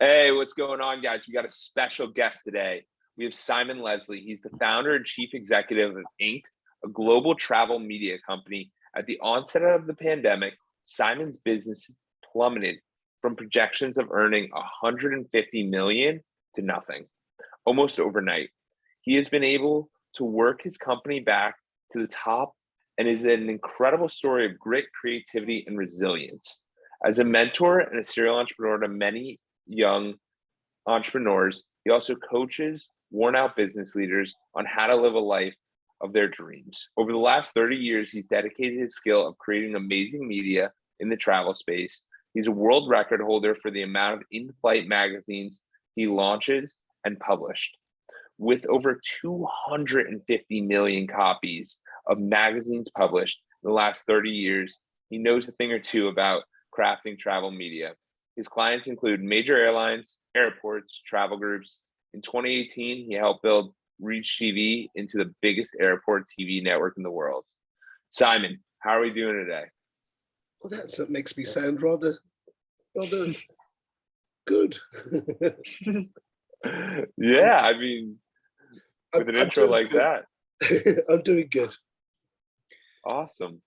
Hey, what's going on, guys? We got a special guest today. We have Simon Leslie. He's the founder and chief executive of Inc., a global travel media company. At the onset of the pandemic, Simon's business plummeted from projections of earning 150 million to nothing, almost overnight. He has been able to work his company back to the top and is an incredible story of grit, creativity, and resilience. As a mentor and a serial entrepreneur to many young entrepreneurs, he also coaches worn out business leaders on how to live a life of their dreams. Over the last 30 years, he's dedicated his skill of creating amazing media in the travel space. He's a world record holder for the amount of in-flight magazines he launches and published. With over 250 million copies of magazines published in the last 30 years, he knows a thing or two about crafting travel media. His clients include major airlines, airports, travel groups. In 2018, he helped build ReachTV into the biggest airport TV network in the world. Simon, how are we doing today? Well, that makes me sound rather good. Yeah, I mean, with an intro like that. I'm doing good. Awesome.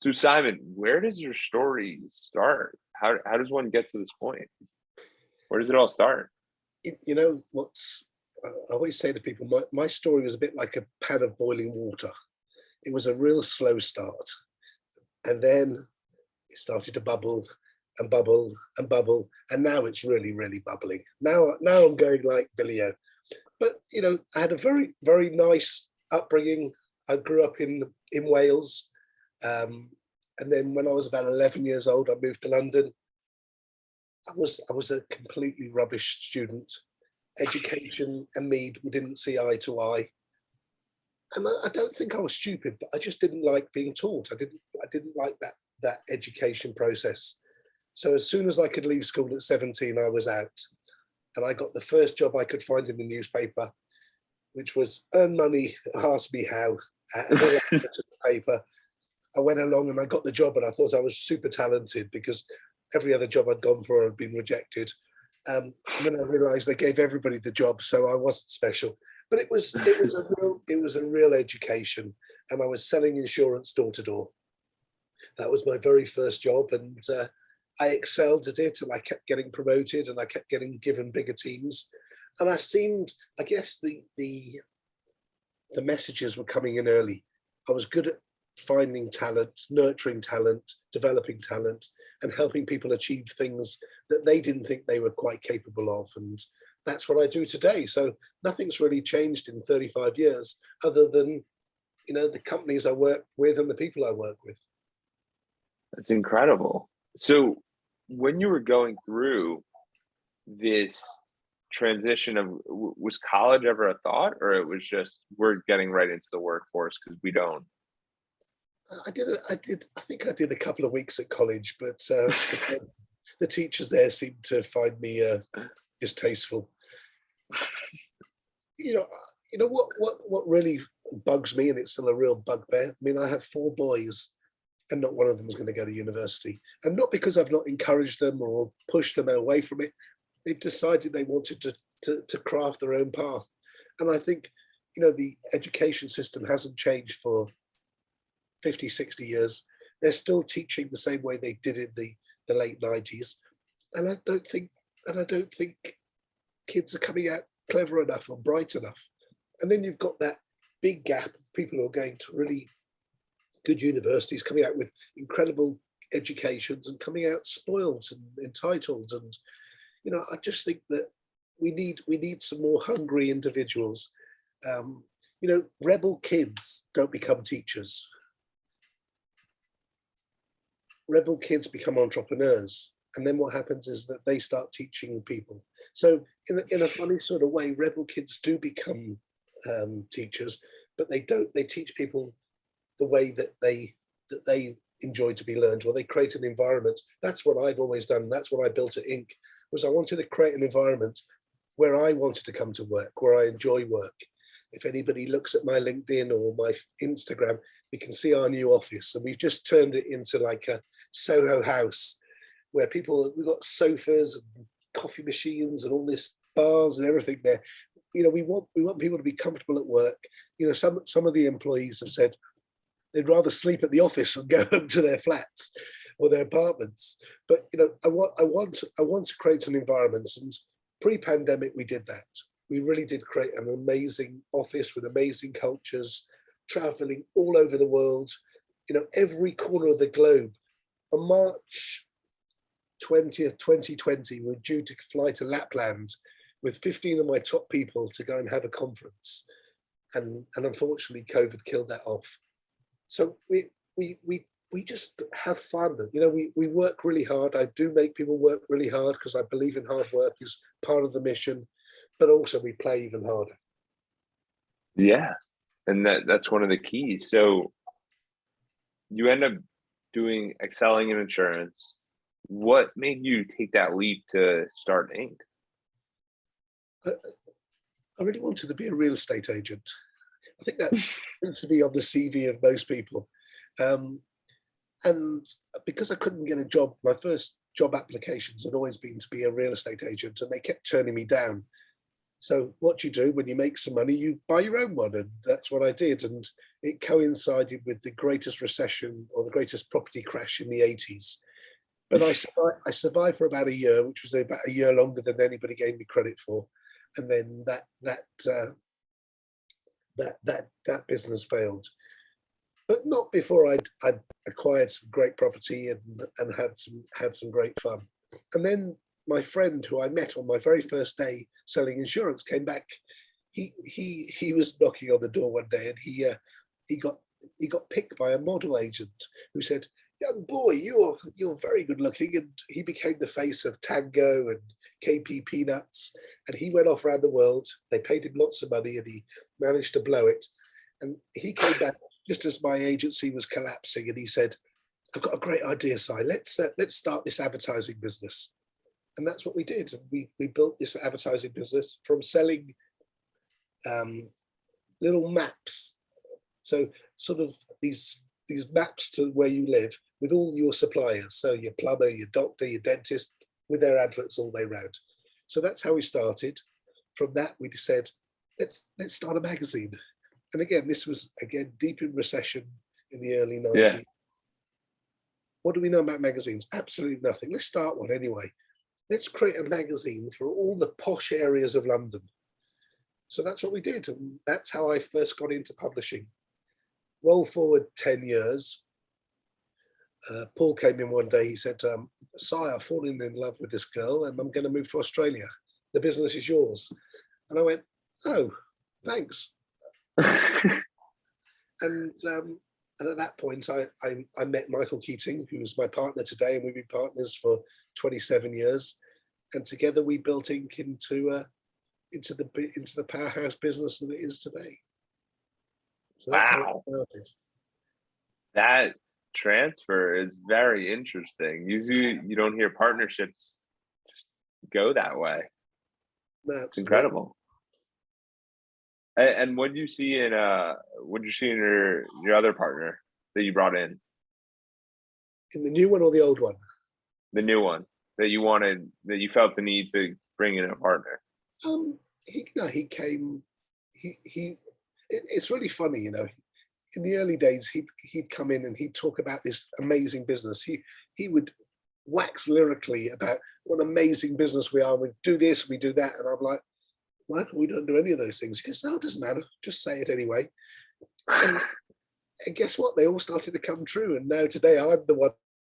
So Simon, where does your story start? How does one get to this point? Where does it all start? You know, I always say to people, my story was a bit like a pan of boiling water. It was a real slow start. And then it started to bubble and bubble and bubble. And now it's really, really bubbling. Now I'm going like Billy-O. But, you know, I had a very, very nice upbringing. I grew up in Wales. And then when I was about 11 years old, I moved to London. I was a completely rubbish student. Education and me, we didn't see eye to eye. And I don't think I was stupid, but I just didn't like being taught. I didn't like that education process. So as soon as I could leave school at 17, I was out. And I got the first job I could find in the newspaper, which was earn money, ask me how. And then I took the paper. I went along and I got the job, and I thought I was super talented because every other job I'd gone for had been rejected. And then I realised they gave everybody the job, so I wasn't special. But it was a real education, and I was selling insurance door to door. That was my very first job, and I excelled at it, and I kept getting promoted, and I kept getting given bigger teams. And I guess the messages were coming in early. I was good at finding talent, nurturing talent, developing talent, and helping people achieve things that they didn't think they were quite capable of. And that's what I do today. So nothing's really changed in 35 years other than, you know, the companies I work with and the people I work with. That's incredible. So when you were going through this transition of, was college ever a thought, or it was just, we're getting right into the workforce because we don't? I think I did a couple of weeks at college, but the teachers there seemed to find me distasteful. You know what really bugs me, and it's still a real bugbear. I mean, I have 4 boys, and not one of them is going to go to university, and not because I've not encouraged them or pushed them away from it. They've decided they wanted to craft their own path, and I think, you know, the education system hasn't changed for 50, 60 years. They're still teaching the same way they did in the late 90s. And I don't think kids are coming out clever enough or bright enough. And then you've got that big gap of people who are going to really good universities, coming out with incredible educations and coming out spoiled and entitled. And, you know, I just think that we need some more hungry individuals. You know, rebel kids don't become teachers. Rebel kids become entrepreneurs, and then what happens is that they start teaching people. So in a funny sort of way, rebel kids do become teachers, but they don't. They teach people the way that they enjoy to be learned, or they create an environment. That's what I've always done. That's what I built at Inc. Was I wanted to create an environment where I wanted to come to work, where I enjoy work. If anybody looks at my LinkedIn or my Instagram, you can see our new office, and we've just turned it into like a Soho house where we've got sofas and coffee machines and all this bars and everything there. We want people to be comfortable at work. Some of the employees have said they'd rather sleep at the office and go home to their flats or their apartments. But I want to create an environment, and pre-pandemic we did that. We really did create an amazing office with amazing cultures, traveling all over the world, every corner of the globe. On March 20th, 2020, we're due to fly to Lapland with 15 of my top people to go and have a conference. And unfortunately, COVID killed that off. So we just have fun. We work really hard. I do make people work really hard because I believe in hard work is part of the mission, but also we play even harder. Yeah. And that's one of the keys. So you end up excelling in insurance. What made you take that leap to start Inc? I really wanted to be a real estate agent. I think that needs to be on the CV of most people. And because I couldn't get a job, my first job applications had always been to be a real estate agent, and they kept turning me down. So what you do when you make some money, you buy your own one, and that's what I did. And it coincided with the greatest recession or the greatest property crash in the 80s. But I survived for about a year, which was about a year longer than anybody gave me credit for. And then that business failed, but not before I'd acquired some great property and had some great fun. And then my friend who I met on my very first day selling insurance came back. He was knocking on the door one day, and he got picked by a model agent who said, "Young boy, you're very good looking." And he became the face of Tango and KP Peanuts, and he went off around the world. They paid him lots of money, and he managed to blow it. And he came back just as my agency was collapsing, and he said, "I've got a great idea, Si. Let's start this advertising business." And that's what we did. And we built this advertising business from selling little maps. So sort of these maps to where you live with all your suppliers. So your plumber, your doctor, your dentist, with their adverts all day round. So that's how we started. From that, we said, let's start a magazine. And again, this was deep in recession in the early 90s. Yeah. What do we know about magazines? Absolutely nothing. Let's start one anyway. Let's create a magazine for all the posh areas of London. So that's what we did. And that's how I first got into publishing. Roll forward 10 years. Paul came in one day. He said, "Si, I've fallen in love with this girl and I'm going to move to Australia. The business is yours." And I went, "Oh, thanks." And at that point, I met Michael Keating, who is my partner today, and we've been partners for 27 years. And together we built Inc. into the powerhouse business that it is today. So that's how it started. That transfer is very interesting. Usually you don't hear partnerships just go that way. No, it's incredible. And what do you see in your other partner that you brought in? In the new one or the old one? The new one that you felt the need to bring in a partner. He came. It's really funny, in the early days, he'd come in and he'd talk about this amazing business. He would wax lyrically about what amazing business we are. We do this, we do that, and I'm like, "Michael, we don't do any of those things." He goes, "No, it doesn't matter. Just say it anyway." And guess what? They all started to come true. And now today, I'm the one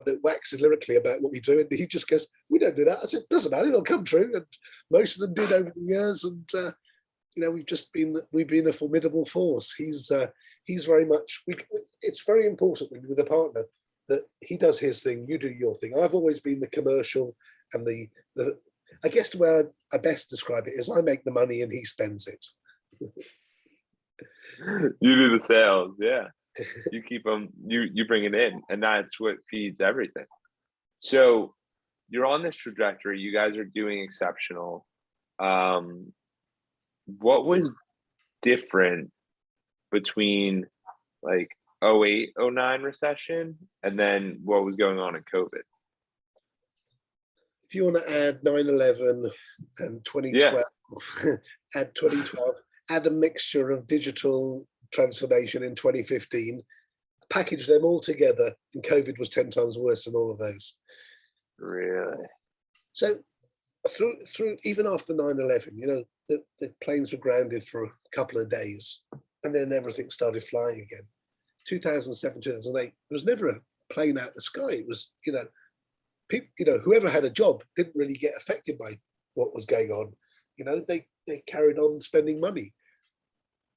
that waxes lyrically about what we do, and he just goes, "We don't do that." I said, "Doesn't matter. It'll come true." And most of them did over the years, and we've been a formidable force. He's very much. It's very important with a partner that he does his thing, you do your thing. I've always been the commercial and the. I guess the way I best describe it is I make the money and he spends it. You do the sales, yeah. You keep them. You bring it in, and that's what feeds everything. So you're on this trajectory. You guys are doing exceptional. What was different between like 08, 09 recession and then what was going on in COVID? if you want to add 9/11 and Yeah. 2012, add 2012, add a mixture of digital transformation in 2015, package them all together, and COVID was 10 times worse than all of those. Really? So through even after 9/11, the planes were grounded for a couple of days, and then everything started flying again. 2007, 2008, there was never a plane out the sky. It was, people, whoever had a job didn't really get affected by what was going on. They carried on spending money.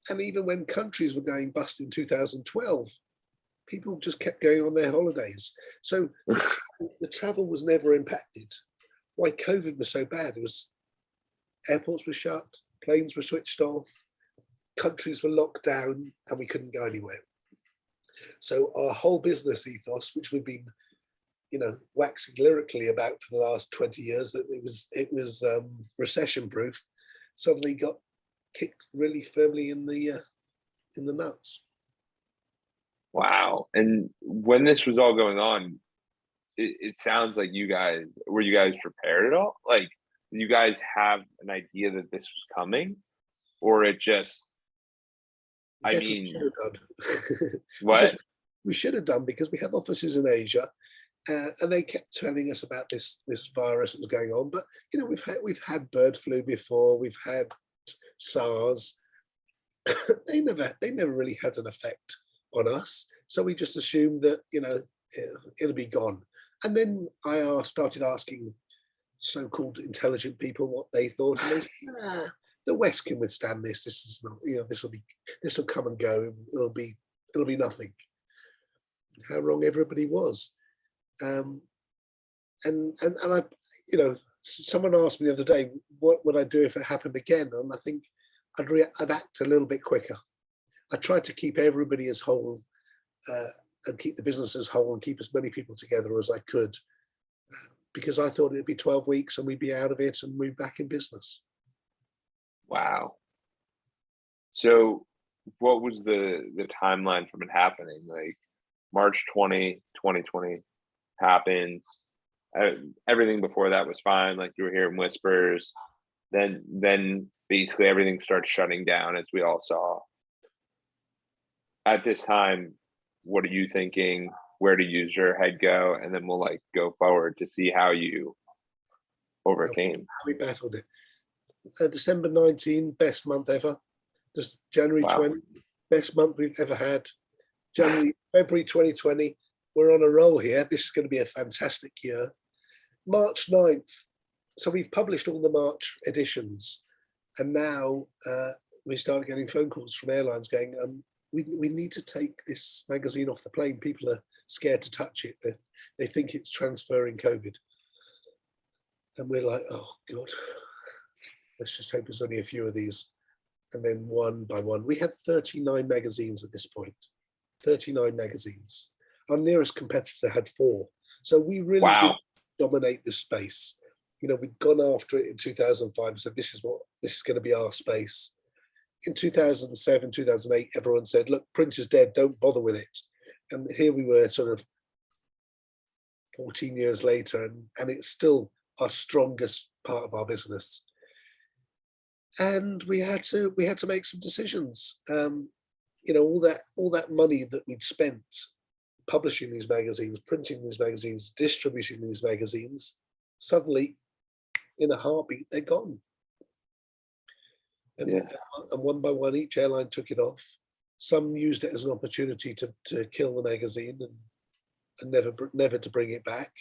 And even when countries were going bust in 2012, people just kept going on their holidays. So the travel was never impacted. Why COVID was so bad, it was airports were shut, planes were switched off, countries were locked down, and we couldn't go anywhere. So our whole business ethos, which we've been, waxing lyrically about for the last 20 years, that it was recession proof, suddenly got kicked really firmly in the nuts. Wow. And when this was all going on, it sounds like you guys prepared at all? Like, did you guys have an idea that this was coming, or it just? I Definitely mean, should have done. what? We should have done, because we have offices in Asia, and they kept telling us about this virus that was going on. But we've had bird flu before, we've had SARS. they never really had an effect on us, so we just assumed that it'll be gone. And then I started asking so-called intelligent people what they thought, and they said, the West can withstand this. This is not, this will come and go. It'll be nothing. How wrong everybody was. And I, someone asked me the other day, what would I do if it happened again? And I think I'd act a little bit quicker. I tried to keep everybody as whole, and keep the business as whole, and keep as many people together as I could, because I thought it'd be 12 weeks and we'd be out of it and we'd be back in business. Wow. So what was the timeline from it happening? Like March 2020 happens. Everything before that was fine. Like, you were hearing whispers. Then basically everything starts shutting down, as we all saw. At this time, what are you thinking? Where do your head go? And then we'll go forward to see how you overcame. We battled it. December 19, best month ever. Just January 20, best month we've ever had. February 2020, we're on a roll here. This is going to be a fantastic year. March 9th, so we've published all the March editions, and now we started getting phone calls from airlines going, we need to take this magazine off the plane. People are scared to touch it. They think it's transferring COVID. And we're like, oh God, let's just hope there's only a few of these. And then one by one, we had 39 magazines at this point, 39 magazines. Our nearest competitor had 4. So we really did dominate this space. We'd gone after it in 2005 and said, this is going to be our space. In 2007, 2008, everyone said, look, print is dead, don't bother with it. And here we were sort of 14 years later, and it's still our strongest part of our business. And we had to make some decisions. All that money that we'd spent publishing these magazines, printing these magazines, distributing these magazines, suddenly, in a heartbeat, they're gone. And one by one, each airline took it off. Some used it as an opportunity to kill the magazine and never to bring it back.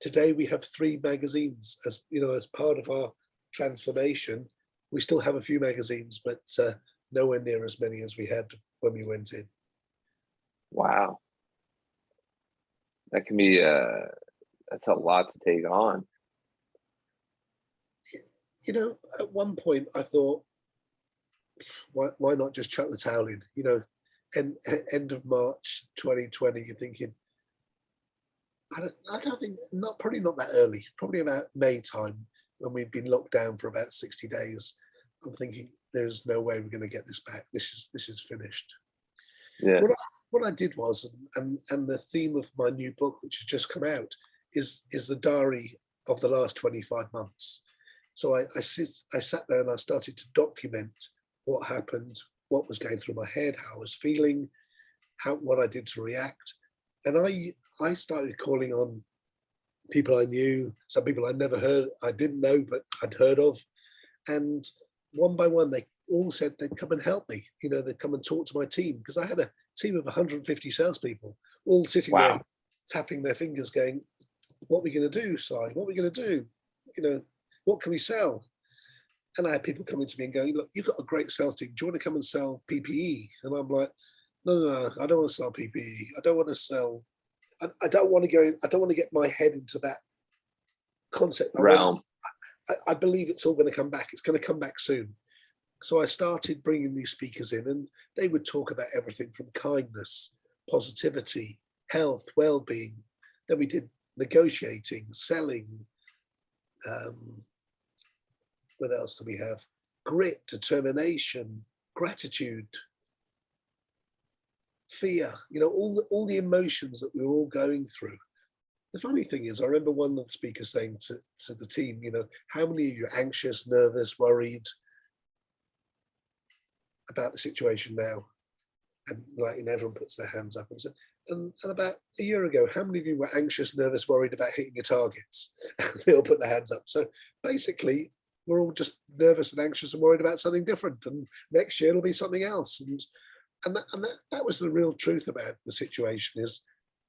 Today we have 3 magazines as part of our transformation. We still have a few magazines, but nowhere near as many as we had when we went in. Wow. That can be that's a lot to take on. At one point I thought, why not just chuck the towel in? End of March 2020, you're thinking, I don't think, probably not that early, probably about May time, when we've been locked down for about 60 days. I'm thinking, there's no way we're going to get this back. This is finished. Yeah. What I did was, and the theme of my new book, which has just come out, is the diary of the last 25 months. So I sat there and I started to document what happened, what was going through my head, how I was feeling, what I did to react. And I started calling on people I knew, some people I didn't know, but I'd heard of. And one by one, they all said they'd come and help me. They'd come and talk to my team, because I had a team of 150 salespeople, all sitting there, tapping their fingers, going, "What are we going to do, Si? What are we going to do? What can we sell?" And I had people coming to me and going, "Look, you've got a great sales team. Do you want to come and sell PPE?" And I'm like, no, I don't want to sell PPE. I don't want to sell. I don't want to go. I don't want to get my head into that concept realm. I believe it's all going to come back. It's going to come back soon. So I started bringing these speakers in, and they would talk about everything from kindness, positivity, health, well-being. Then we did negotiating, selling. What else do we have? Grit, determination, gratitude, fear. All the emotions that we were all going through. The funny thing is, I remember one of the speakers saying to the team, how many of you are anxious, nervous, worried about the situation now? And everyone puts their hands up and said, and about a year ago, how many of you were anxious, nervous, worried about hitting your targets? They all put their hands up. So basically, we're all just nervous and anxious and worried about something different. And next year it'll be something else. And that was the real truth about the situation is,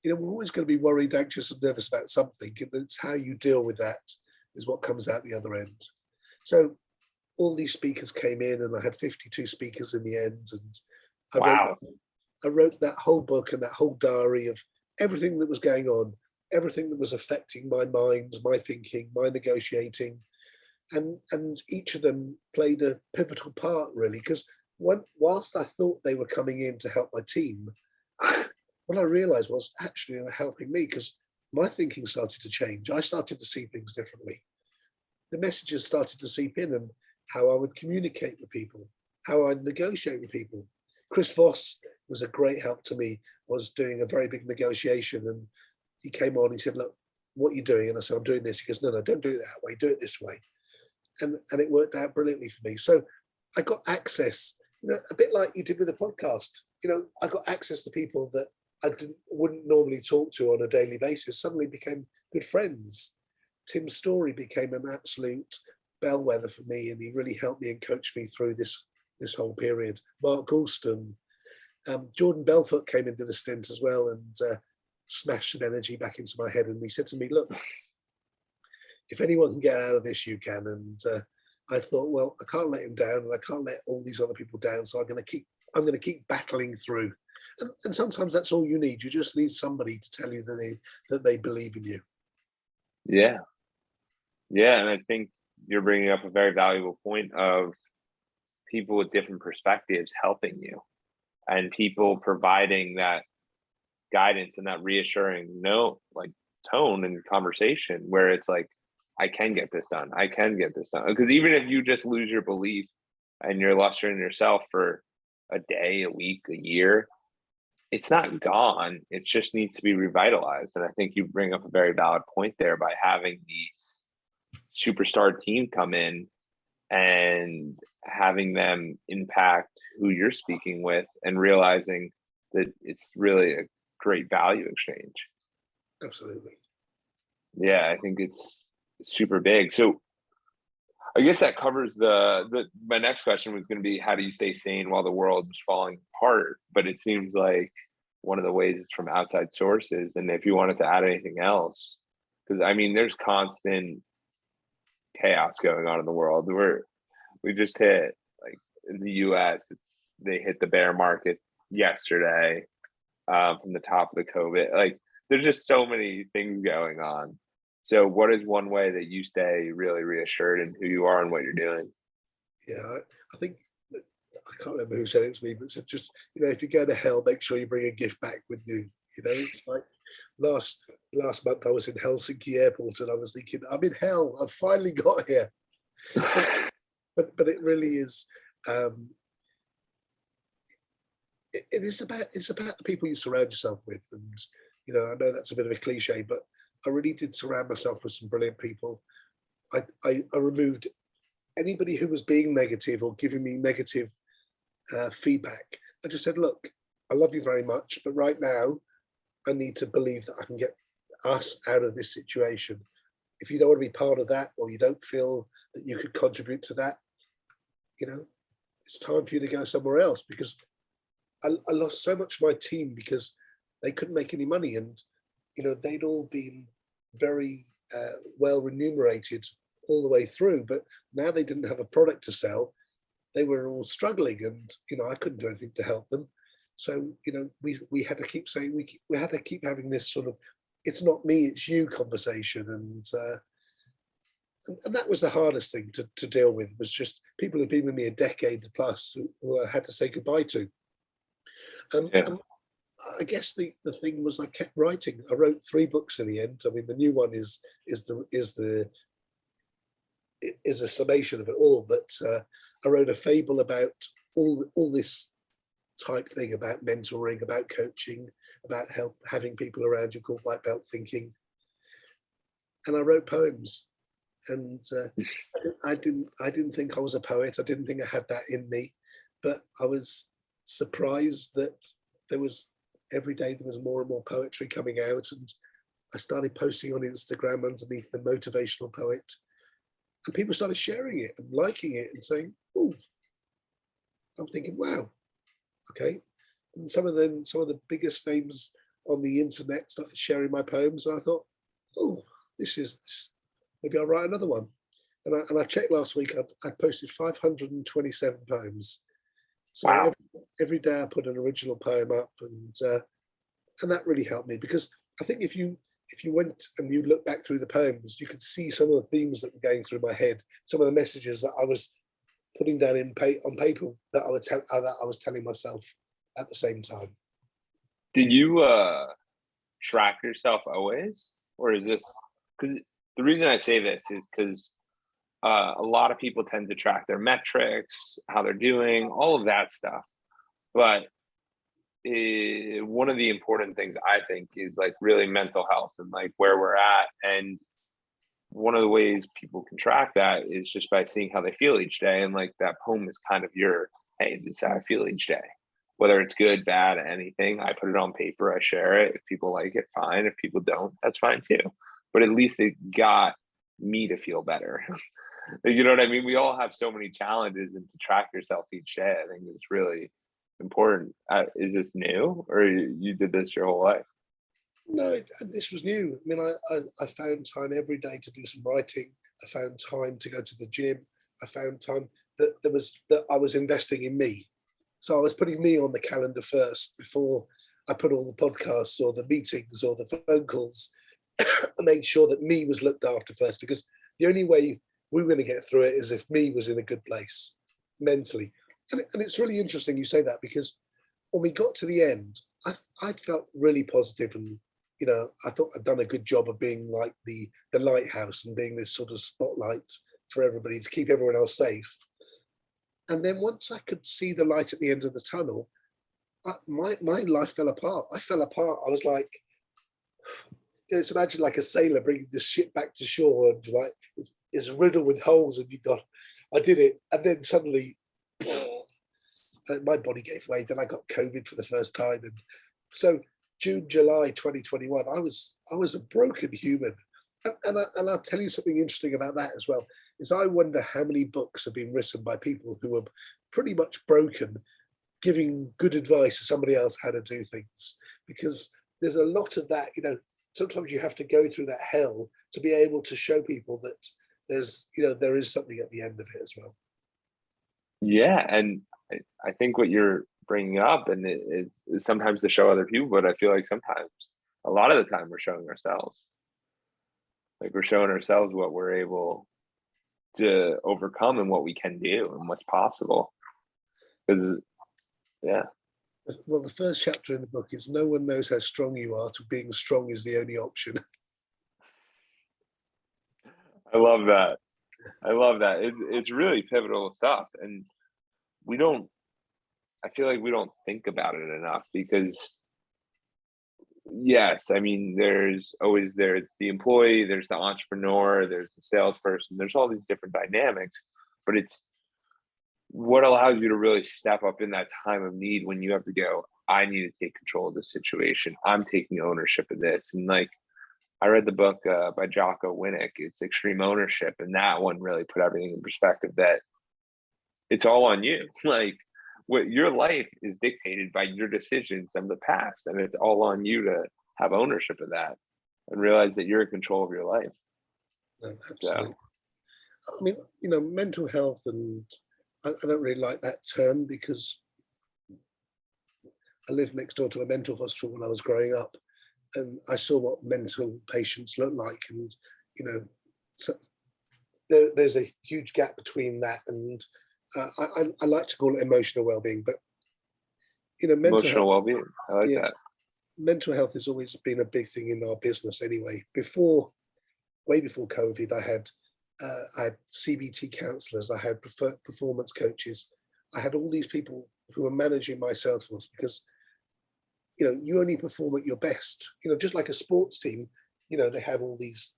we're always going to be worried, anxious, and nervous about something. And it's how you deal with that is what comes out the other end. So all these speakers came in, and I had 52 speakers in the end. And I wrote that whole book and that whole diary of everything that was going on, everything that was affecting my mind, my thinking, my negotiating. And each of them played a pivotal part, really, because whilst I thought they were coming in to help my team, what I realized was actually they were helping me, because my thinking started to change. I started to see things differently. The messages started to seep in, and how I would communicate with people, how I'd negotiate with people. Chris Voss was a great help to me. I was doing a very big negotiation, and he came on, he said, "Look, what are you doing?" And I said, "I'm doing this." He goes, "No, don't do it that way, do it this way." And it worked out brilliantly for me. So I got access, a bit like you did with the podcast. I got access to people that I wouldn't normally talk to on a daily basis, suddenly became good friends. Tim Story became an absolute bellwether for me, and he really helped me and coached me through this whole period. Mark Goulston, Jordan Belfort came into the stint as well, and smashed some energy back into my head. And he said to me, "Look, if anyone can get out of this, you can." And I thought, well, I can't let him down, and I can't let all these other people down. So I'm going to keep battling through. And sometimes that's all you need. You just need somebody to tell you that they believe in you. Yeah. And I think you're bringing up a very valuable point of people with different perspectives helping you, and people providing that guidance and that reassuring tone in conversation where it's like, I can get this done. I can get this done. Because even if you just lose your belief and you're lustering yourself for a day, a week, a year, it's not gone. It just needs to be revitalized. And I think you bring up a very valid point there by having these superstar team come in and having them impact who you're speaking with, and realizing that it's really a great value exchange. Absolutely. Yeah, I think it's super big. So I guess that covers my next question was going to be, how do you stay sane while the world is falling apart? But it seems like one of the ways is from outside sources. And if you wanted to add anything else, because there's constant chaos going on in the world. We just hit, like, in the US, they hit the bear market yesterday from the top of the COVID. Like, there's just so many things going on. So what is one way that you stay really reassured in who you are and what you're doing? Yeah, I think, I can't remember who said it to me, but said just, if you go to hell, make sure you bring a gift back with you. It's like last month I was in Helsinki airport, and I was thinking, I'm in hell. I've finally got here. But it really is. It's about the people you surround yourself with, and I know that's a bit of a cliche, but I really did surround myself with some brilliant people. I removed anybody who was being negative or giving me negative feedback. I just said, look, I love you very much, but right now I need to believe that I can get us out of this situation. If you don't want to be part of that, or you don't feel that you could contribute to that, it's time for you to go somewhere else, because I lost so much of my team because they couldn't make any money, and they'd all been very well remunerated all the way through, but now they didn't have a product to sell. They were all struggling, and I couldn't do anything to help them. So we had to keep saying, we had to keep having this sort of, it's not me, it's you conversation, and that was the hardest thing to deal with, was just people who've been with me a decade plus who I had to say goodbye to. I guess the thing was I kept writing. I wrote 3 books in the end. I mean, the new one is a summation of it all. But I wrote a fable about all this type thing, about mentoring, about coaching, about having people around you, called White Belt Thinking. And I wrote poems. And I didn't think I was a poet. I didn't think I had that in me. But I was surprised that every day there was more and more poetry coming out, and I started posting on Instagram underneath the motivational poet, and people started sharing it and liking it and saying, "Oh," I'm thinking, "Wow, okay." And some of the biggest names on the internet started sharing my poems, and I thought, "Oh, this is maybe I'll write another one." And I checked last week. I posted 527 poems. So wow. every day I put an original poem up, and that really helped me, because I think if you went and you look back through the poems, you could see some of the themes that were going through my head, some of the messages that I was putting down on paper that I was telling myself at the same time. Did you track yourself always, or is this, because the reason I say this is because a lot of people tend to track their metrics, how they're doing, all of that stuff. But one of the important things I think is like really mental health and like where we're at. And one of the ways people can track that is just by seeing how they feel each day. And like that poem is kind of your, hey, this is how I feel each day. Whether it's good, bad, anything, I put it on paper, I share it. If people like it, fine. If people don't, that's fine too. But at least it got me to feel better. You know what I mean? We all have so many challenges, and to track yourself each day, I think is really important. Is this new, or you did this your whole life? No, this was new. I mean, I found time every day to do some writing. I found time to go to the gym. I found time that I was investing in me. So I was putting me on the calendar first before I put all the podcasts or the meetings or the phone calls. I made sure that me was looked after first, because the only way we were going to get through it is if me was in a good place mentally. And it's really interesting you say that, because when we got to the end, I felt really positive, and I thought I'd done a good job of being like the lighthouse and being this sort of spotlight for everybody to keep everyone else safe. And then once I could see the light at the end of the tunnel, my life fell apart. I fell apart. I was like, it's imagine like a sailor bringing this ship back to shore, and like it's riddled with holes, and I did it, and then suddenly my body gave way. Then I got COVID for the first time, and so June, July 2021, I was a broken human, and I'll tell you something interesting about that as well. Is I wonder how many books have been written by people who are pretty much broken, giving good advice to somebody else how to do things, because there's a lot of that. Sometimes you have to go through that hell to be able to show people that there is something at the end of it as well. Yeah, and I think what you're bringing up, and it is sometimes to show other people, but I feel like sometimes, a lot of the time, we're showing ourselves. Like we're showing ourselves what we're able to overcome and what we can do and what's possible. Because, yeah. Well, the first chapter in the book is no one knows how strong you are, to being strong is the only option. I love that. I love that. It's really pivotal stuff. And I feel like we don't think about it enough, because Yes, I mean, there's the employee, there's the entrepreneur, there's the salesperson, there's all these different dynamics, but it's what allows you to really step up in that time of need when you have to go, I need to take control of this situation. I'm taking ownership of this. And like I read the book by Jocko Winnick, it's Extreme Ownership, and that one really put everything in perspective that it's all on you. Like what your life is dictated by your decisions from the past, and it's all on you to have ownership of that and realize that you're in control of your life. No, absolutely. So I mean, mental health, and I don't really like that term because I lived next door to a mental hospital when I was growing up, and I saw what mental patients look like, and so there's a huge gap between that and I like to call it emotional well-being, but mental emotional health, well-being, I like yeah, that. mental health has always been a big thing in our business anyway. Way before COVID, I had CBT counselors, I had performance coaches, I had all these people who were managing my sales force because you only perform at your best. Just like a sports team, they have all these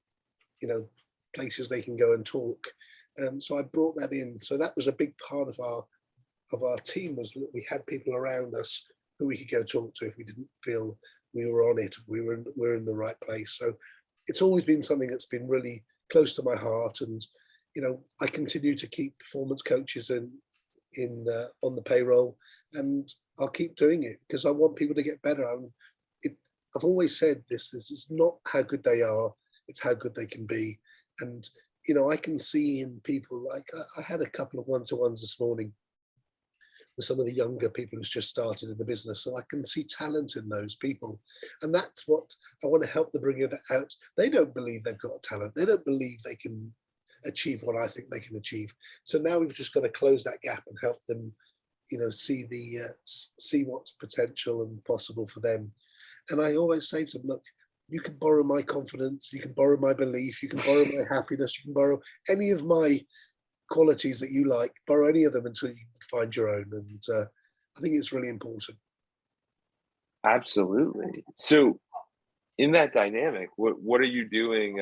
places they can go and talk. So I brought that in. So that was a big part of our team, was that we had people around us who we could go talk to if we didn't feel we were on it, we were in the right place. So it's always been something that's been really close to my heart, and I continue to keep performance coaches in on the payroll, and I'll keep doing it because I want people to get better. I've always said this is not how good they are, it's how good they can be. And I can see in people, like I had a couple of one-to-ones this morning with some of the younger people who's just started in the business. So I can see talent in those people. And that's what I want to help them bring it out. They don't believe they've got talent. They don't believe they can achieve what I think they can achieve. So now we've just got to close that gap and help them, see what's potential and possible for them. And I always say to them, look, you can borrow my confidence, you can borrow my belief, you can borrow my happiness, you can borrow any of my qualities that you like, borrow any of them until you find your own. And I think it's really important. Absolutely. So in that dynamic, what are you doing?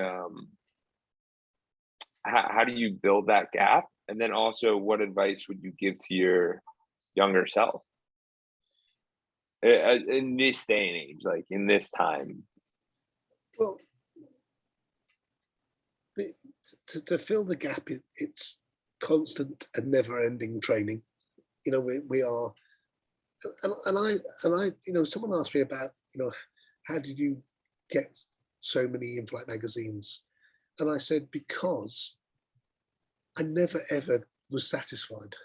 How do you build that gap? And then also, what advice would you give to your younger self in this day and age, like in this time? Well, to fill the gap, it's constant and never-ending training. We are, and I, someone asked me about, how did you get so many in-flight magazines? And I said, because I never ever was satisfied.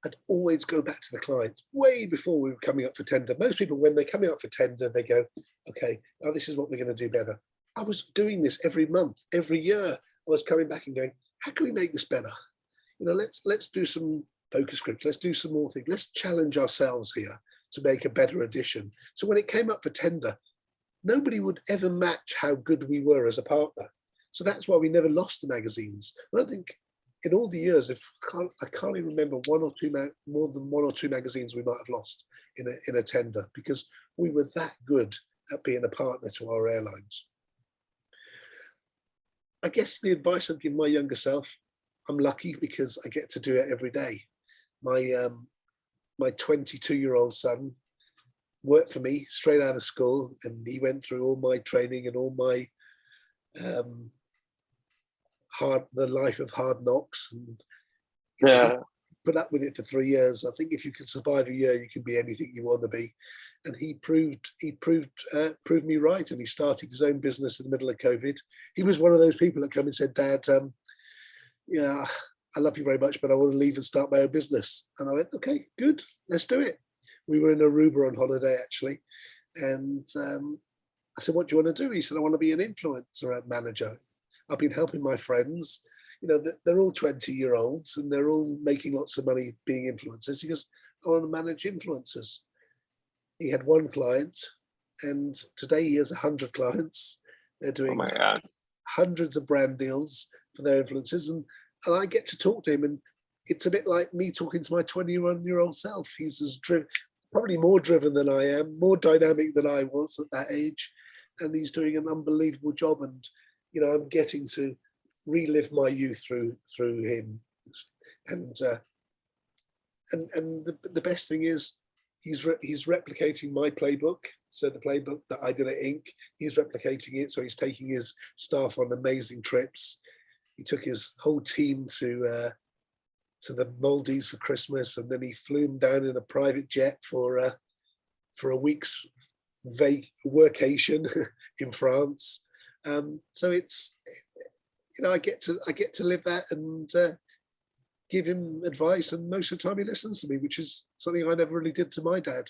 I'd always go back to the client way before we were coming up for tender. Most people, when they're coming up for tender, they go, okay, now this is what we're going to do better. I was doing this every month, every year. I was coming back and going, how can we make this better? Let's do some focus groups. Let's do some more things. Let's challenge ourselves here to make a better edition. So when it came up for tender, nobody would ever match how good we were as a partner. So that's why we never lost the magazines. And I think in all the years, I can't even remember more than one or two magazines we might have lost in a tender, because we were that good at being a partner to our airlines. I guess the advice I'd give my younger self, I'm lucky because I get to do it every day. My 22-year-old son worked for me straight out of school, and he went through all my training and all my the life of hard knocks, and Yeah. put up with it for 3 years. I think if you can survive a year, you can be anything you want to be. And he proved me right, and he started his own business in the middle of COVID. He was one of those people that come and said, Dad, yeah, I love you very much, but I want to leave and start my own business. And I went, okay, good, let's do it. We were in Aruba on holiday, actually. And I said, what do you want to do? He said, I want to be an influencer manager. I've been helping my friends. They're all 20-year-olds and they're all making lots of money being influencers. He goes, I want to manage influencers. He had one client, and today he has 100 clients. They're doing hundreds of brand deals for their influencers. And I get to talk to him, and it's a bit like me talking to my 21-year-old self. He's as driven. probably more driven than I am, more dynamic than I was at that age, and he's doing an unbelievable job. And I'm getting to relive my youth through him. And the best thing is he's replicating my playbook. So the playbook that I did at Inc., he's replicating it. So he's taking his staff on amazing trips. He took his whole team to the Maldives for Christmas, and then he flew them down in a private jet for a week's workation in France. So it's I get to live that and give him advice, and most of the time he listens to me, which is something I never really did to my dad.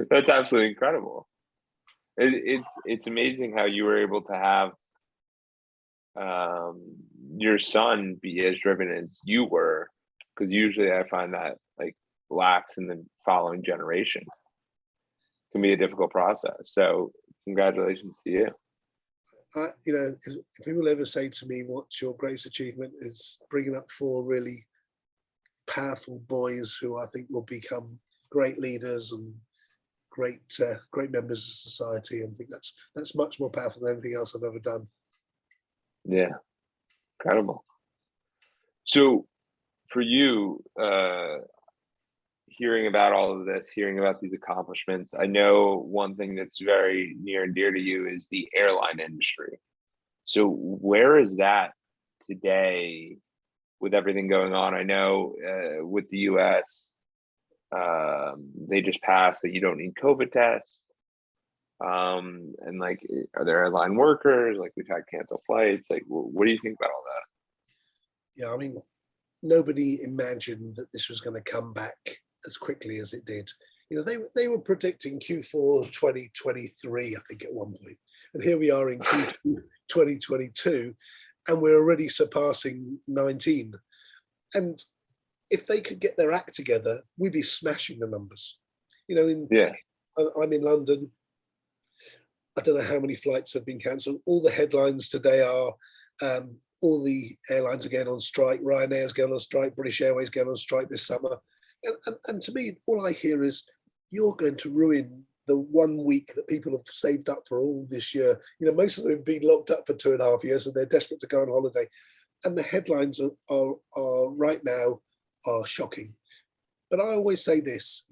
That's absolutely incredible. It's amazing how you were able to have your son be as driven as you were, because usually I find that like lacks in the following generation can be a difficult process. So congratulations to you. If people ever say to me, what's your greatest achievement, is bringing up 4 really powerful boys who I think will become great leaders and great members of society. And I think that's much more powerful than anything else I've ever done. Yeah, incredible. So for you, hearing about all of this, hearing about these accomplishments, I know one thing that's very near and dear to you is the airline industry. So where is that today with everything going on? I know with the US, they just passed that you don't need COVID tests. And like, are there airline workers? Like, we've had canceled flights. Like, what do you think about all that? Yeah, I mean, nobody imagined that this was going to come back as quickly as it did. They were predicting Q4 2023, I think, at one point. And here we are in Q2 2022, and we're already surpassing 19. And if they could get their act together, we'd be smashing the numbers. I'm in London. I don't know how many flights have been cancelled. All the headlines today are all the airlines are going on strike. Ryanair's going on strike. British Airways going on strike this summer. And to me, all I hear is, you're going to ruin the 1 week that people have saved up for all this year. Most of them have been locked up for 2.5 years, and they're desperate to go on holiday. And the headlines are right now are shocking. But I always say this,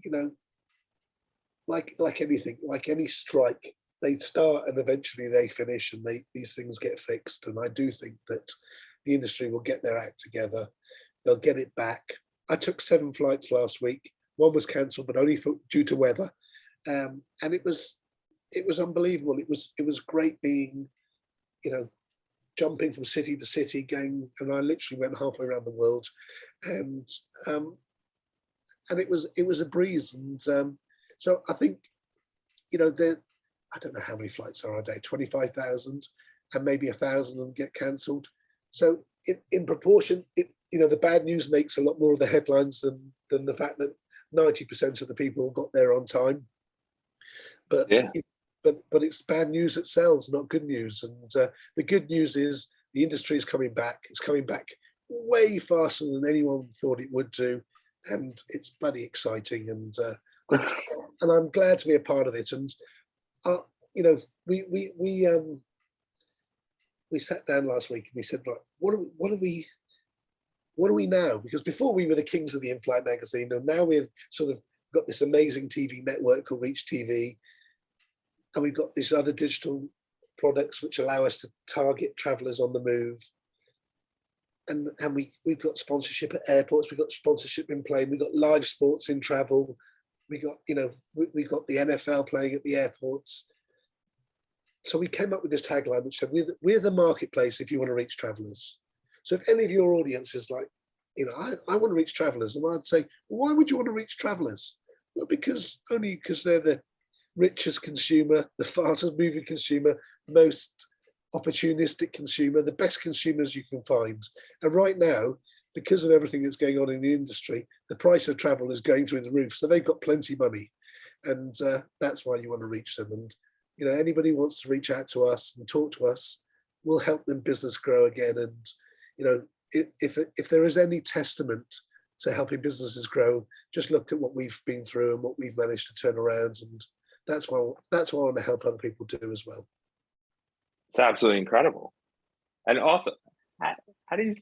like anything, like any strike, they start and eventually they finish, and these things get fixed. And I do think that the industry will get their act together. They'll get it back. I took 7 flights last week. 1 was cancelled, but only due to weather. And it was unbelievable. It was great being, jumping from city to city, going, and I literally went halfway around the world, and it was a breeze. And so I think, I don't know how many flights are a day, 25,000, and maybe 1,000 and get cancelled. So in proportion, the bad news makes a lot more of the headlines than the fact that 90% of the people got there on time. But Yeah. But it's bad news that sells, not good news. And the good news is the industry is coming back. It's coming back way faster than anyone thought it would do, and it's bloody exciting. And I'm glad to be a part of it. And we sat down last week and we said, right, what are we now? Because before we were the kings of the inflight magazine, and now we've sort of got this amazing TV network called ReachTV, and we've got these other digital products which allow us to target travelers on the move. And we've got sponsorship at airports, we've got sponsorship in plane, we've got live sports in travel, we've got the NFL playing at the airports. So we came up with this tagline which said, we're the marketplace if you want to reach travelers. So if any of your audience is like, I want to reach travelers, and I'd say, well, why would you want to reach travelers? Well, because they're the richest consumer, the fastest moving consumer, most opportunistic consumer, the best consumers you can find. And right now, because of everything that's going on in the industry, the price of travel is going through the roof. So they've got plenty of money, and that's why you want to reach them. And anybody who wants to reach out to us and talk to us, we'll help them business grow again. And if there is any testament to helping businesses grow. Just look at what we've been through and what we've managed to turn around, and that's what I want to help other people do as well. It's absolutely incredible. And also, how do you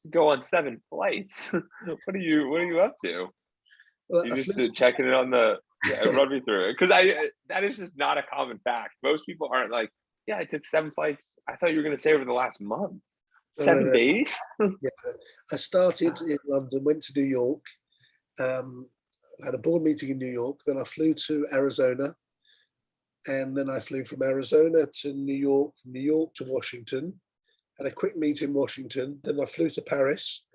go on 7 flights? What are you up to? Well, You just checking it on the run me through it, because that is just not a common fact. Most people aren't like, yeah, I took 7 flights. I thought you were going to say over the last month. 7 days. Yeah, I started in London, went to New York, had a board meeting in New York, then I flew to Arizona, and then I flew from Arizona to New York, from New York to Washington, had a quick meet in Washington, then I flew to Paris.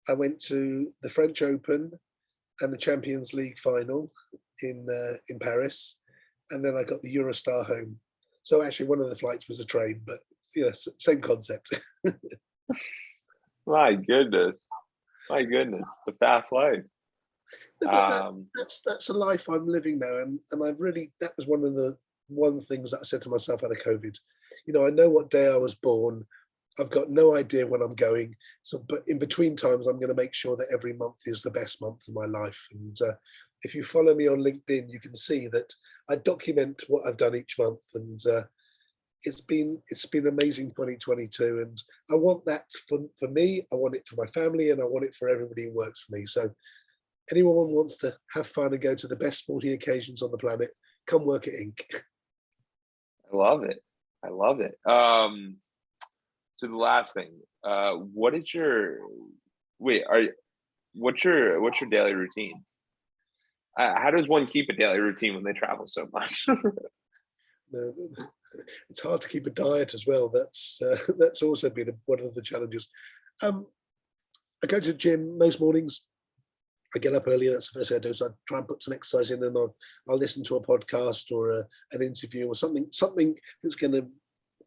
I went to the French Open and the Champions League final in Paris, and then I got the Eurostar home. So actually one of the flights was a train, but same concept. My goodness. It's a fast life. But that's a life I'm living now, and I really, that was one of the things that I said to myself out of COVID. I know what day I was born. I've got no idea when I'm going. So, but in between times, I'm going to make sure that every month is the best month of my life. And if you follow me on LinkedIn, you can see that I document what I've done each month, and it's been amazing 2022. And I want that for me. I want it for my family, and I want it for everybody who works for me. So anyone who wants to have fun and go to the best sporting occasions on the planet, come work at Inc. I love it. So the last thing, what's your daily routine? How does one keep a daily routine when they travel so much? It's hard to keep a diet as well. That's also been one of the challenges. I go to the gym most mornings. I get up early. That's the first thing I do. So I try and put some exercise in, and I'll listen to a podcast or an interview or something that's going to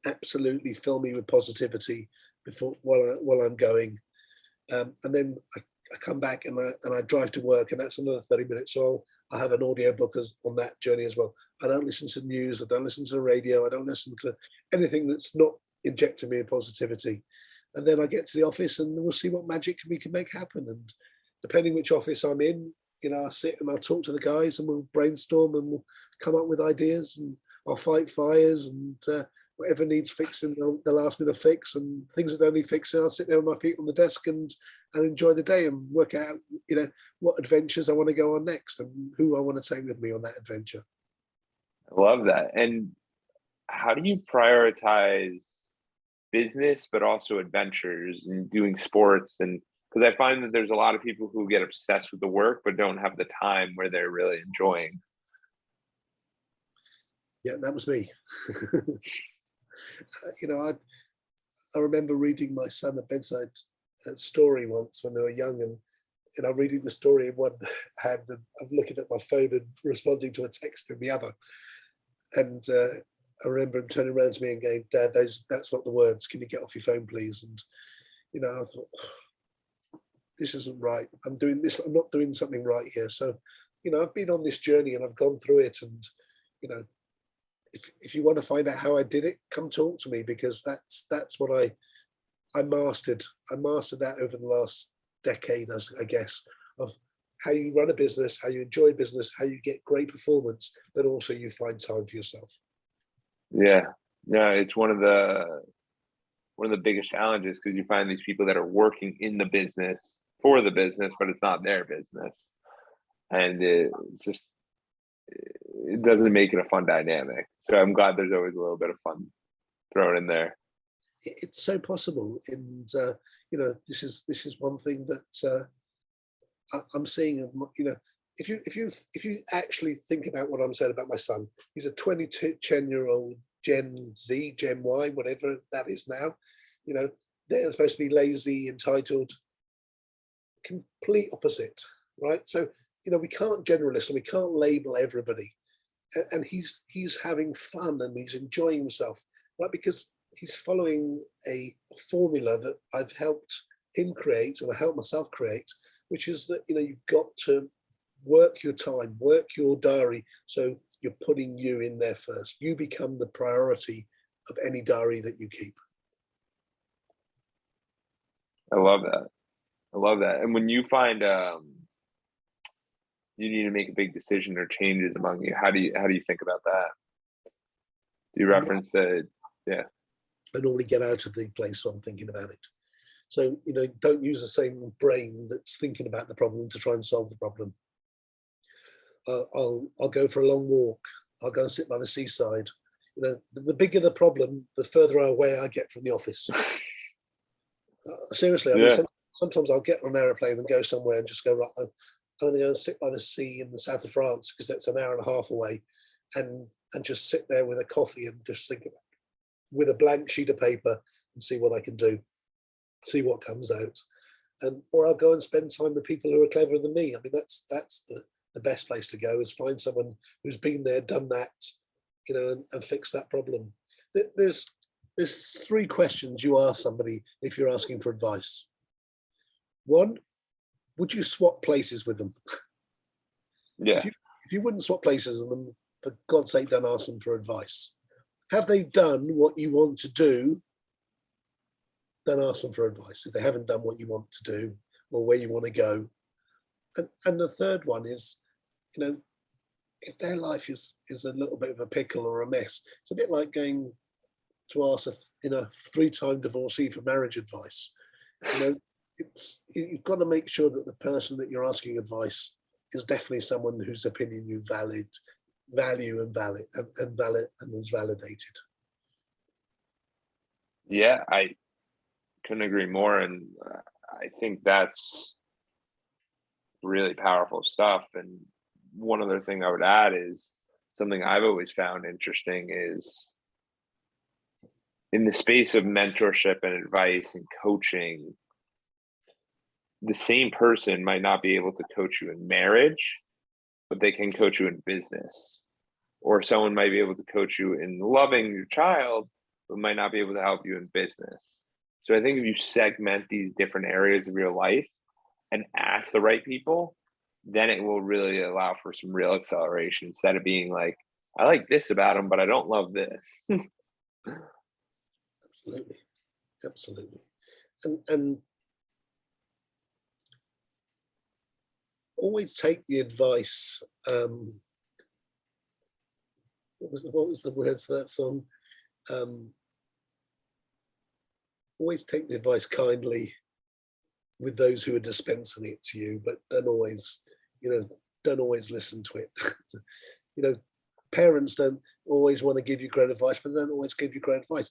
absolutely fill me with positivity while I'm going. And then I come back and I drive to work, and that's another 30 minutes. So I have an audio book on that journey as well. I don't listen to news. I don't listen to the radio. I don't listen to anything that's not injecting me with positivity. And then I get to the office, and we'll see what magic we can make happen. And depending which office I'm in, I'll sit and I'll talk to the guys, and we'll brainstorm, and we'll come up with ideas, and I'll fight fires, and whatever needs fixing, they'll ask me to fix, and things that don't need fixing, I'll sit there with my feet on the desk and enjoy the day and work out, what adventures I want to go on next and who I want to take with me on that adventure. I love that. And how do you prioritize business, but also adventures and doing sports? And because I find that there's a lot of people who get obsessed with the work, but don't have the time where they're really enjoying. Yeah, that was me. I remember reading my son a bedside story once when they were young, and I'm reading the story in one hand, and I'm looking at my phone and responding to a text in the other. And I remember him turning around to me and going, "Dad, that's not the words. Can you get off your phone, please?" And I thought, this isn't right. I'm not doing something right here. So, I've been on this journey and I've gone through it, and if you want to find out how I did it, come talk to me, because that's what I mastered. I mastered that over the last decade, I guess, of how you run a business, how you enjoy business, how you get great performance, but also you find time for yourself. Yeah, it's one of the biggest challenges, because you find these people that are working in the business for the business, but it's not their business, and it doesn't make it a fun dynamic. So I'm glad there's always a little bit of fun thrown in there. It's so possible, and this is one thing that I'm seeing. If you actually think about what I'm saying about my son, he's a 22-year-old Gen Z, Gen Y, whatever that is now. They're supposed to be lazy, entitled, complete opposite, right? So we can't generalize and we can't label everybody. And he's having fun and he's enjoying himself, right? Because he's following a formula that I've helped him create, and I helped myself create, which is that you've got to work your time, work your diary, so you're putting you in there first. You become the priority of any diary that you keep. I love that. I love that. And when you find you need to make a big decision or changes among you, how do you think about that? Do you And reference the yeah. I normally get out of the place so I'm thinking about it. So, don't use the same brain that's thinking about the problem to try and solve the problem. I'll go for a long walk. I'll go and sit by the seaside. The bigger the problem, the further away I get from the office. Seriously, I mean, Yeah. sometimes I'll get on an aeroplane and go somewhere and just go, right, I'm going to go and sit by the sea in the south of France because that's an hour and a half away, and just sit there with a coffee and just think about it, with a blank sheet of paper, and see what I can do, see what comes out. Or I'll go and spend time with people who are cleverer than me. I mean, that's the best place to go, is find someone who's been there, done that, and fix that problem. There's three questions you ask somebody if you're asking for advice. One, would you swap places with them? Yeah. If you wouldn't swap places with them, for God's sake, don't ask them for advice. Have they done what you want to do? Don't ask them for advice if they haven't done what you want to do or where you want to go. And the third one is, if their life is a little bit of a pickle or a mess, it's a bit like going to ask a 3-time divorcee for marriage advice. You've got to make sure that the person that you're asking advice is definitely someone whose opinion you value and is validated. Yeah, I couldn't agree more. And I think that's really powerful stuff. And one other thing I would add is something I've always found interesting is in the space of mentorship and advice and coaching, the same person might not be able to coach you in marriage, but they can coach you in business. Or someone might be able to coach you in loving your child, but might not be able to help you in business. So I think if you segment these different areas of your life and ask the right people, then it will really allow for some real acceleration instead of being like, I like this about them, but I don't love this. Absolutely. And always take the advice. What was the words of that song? Always take the advice kindly with those who are dispensing it to you, but don't always listen to it. Parents don't always want to give you great advice, but don't always give you great advice.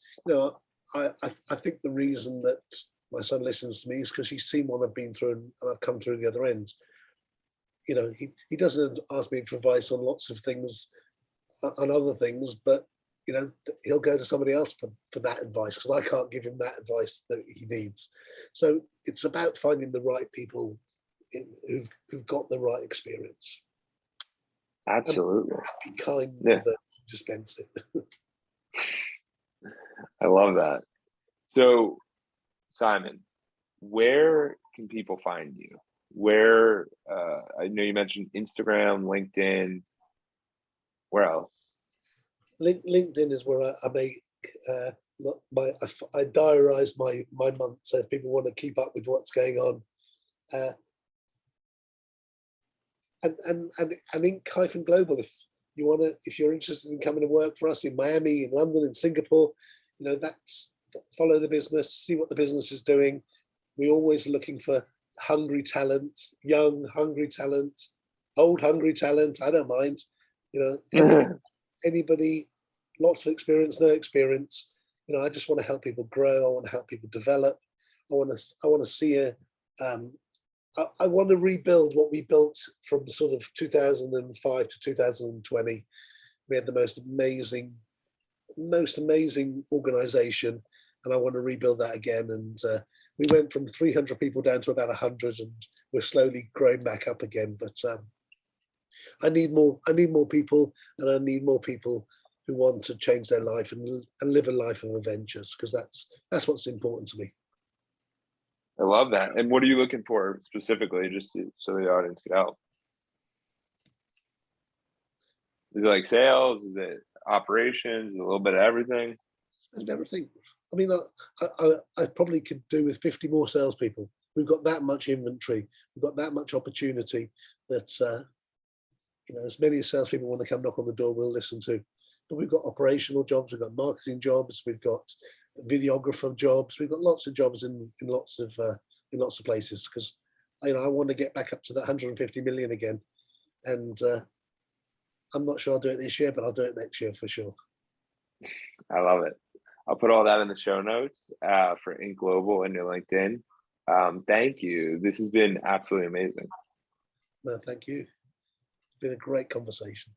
I think the reason that my son listens to me is because he's seen what I've been through and I've come through the other end. He doesn't ask me for advice on lots of things, on other things, but he'll go to somebody else for that advice because I can't give him that advice that he needs. So it's about finding the right people who've got the right experience. Absolutely. And be kind Yeah. to dispense it. I love that. So, Simon, where can people find you? Where I know you mentioned Instagram, LinkedIn. Where else? LinkedIn is where I make I diarize my month. So if people want to keep up with what's going on, and Ink-Global, if you're interested in coming to work for us in Miami, in London, in Singapore, that's follow the business, see what the business is doing. We're always looking for hungry talent, young hungry talent, old hungry talent. I don't mind. Anybody, lots of experience, no experience. I just want to help people grow. I want to help people develop. I want to see I want to rebuild what we built from sort of 2005 to 2020. We had the most amazing organization, and I want to rebuild that again. And we went from 300 people down to about 100, and we're slowly growing back up again. But I need more people, and I need more people who want to change their life and live a life of adventures, because that's what's important to me. I love that. And what are you looking for specifically, just so the audience could help? Is it like sales? Is it operations? Is it a little bit of everything? And everything. I mean, I probably could do with 50 more salespeople. we've got that much inventory, we've got that much opportunity that as many salespeople want to come knock on the door, we'll listen to. But we've got operational jobs, we've got marketing jobs, we've got videographer jobs, we've got lots of jobs in lots of places, because I want to get back up to that 150 million again, and I'm not sure I'll do it this year, but I'll do it next year for sure. I love it. I'll put all that in the show notes for Inc Global and your LinkedIn. Thank you. This has been absolutely amazing. No, thank you. It's been a great conversation.